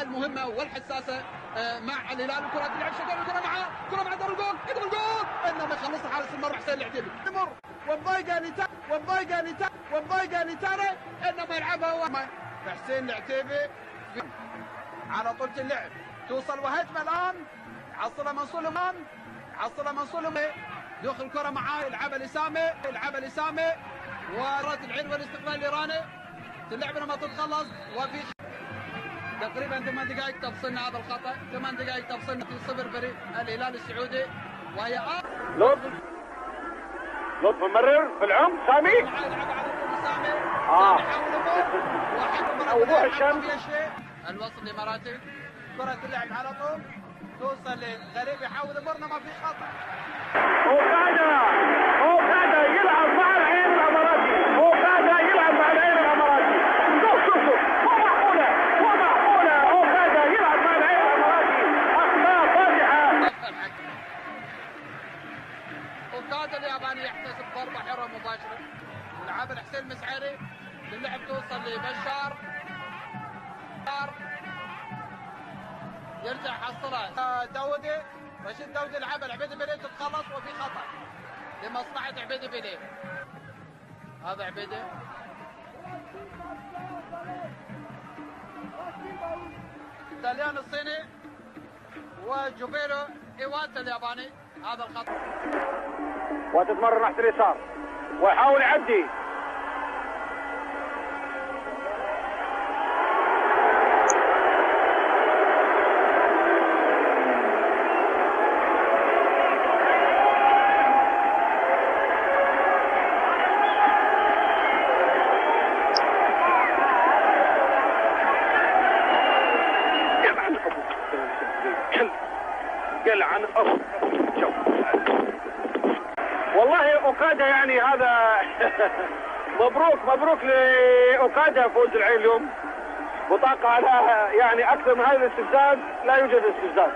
المهمه والحساسه مع الهلال. الكره تلعب شكل، الكره معاه، الكره مع دار الجول، يدخل الجول، انما يخلصها حارس المرمى حسين العتيبي. يمر ومضايقه نتاري انما يلعبها حسين العتيبي على طول اللعب. توصل وهجمه الان، يحصلها منصور دخل الكره معاه، يلعبها لسامي ورات العين والاستقبال الايراني. اللعبه لما تتخلص وفي تقريبا 8 دقائق تفصلنا هذا الخطا، 8 دقائق تفصلنا 0 فريق الهلال السعودي. وهي لطف مرر في العمق سامي يلعب على طول سامي وضوح الشمس. الوسط الاماراتي، كرة تلعب على طول توصل لغريب، يحاول يمرنا ما في خطا. اوكادا يلعب مع العين الاماراتي، شوف مو معقوله اوكادا يلعب مع العين الاماراتي، اخطاء فادحه. اوكادا الياباني يحتسب ضربه حره مباشره، يلعب حسين المسعري، اللعب توصل لبشار، يرجع حصلها داودي، رشيد داودي لعبها لعبيد بيليه، تتخلص وفي خطا لمصلحه عبيد بيليه. هذا عبيده الطليان الصيني وجوفيرو ايواتا الياباني. هذا الخطا وتتمرر ناحيه اليسار ويحاول يعدي، قال عن شوف والله اوكادا يعني هذا مبروك لاوكادا فوز العين اليوم، بطاقه على يعني اكثر من هذا الاستفزاز لا يوجد استفزاز.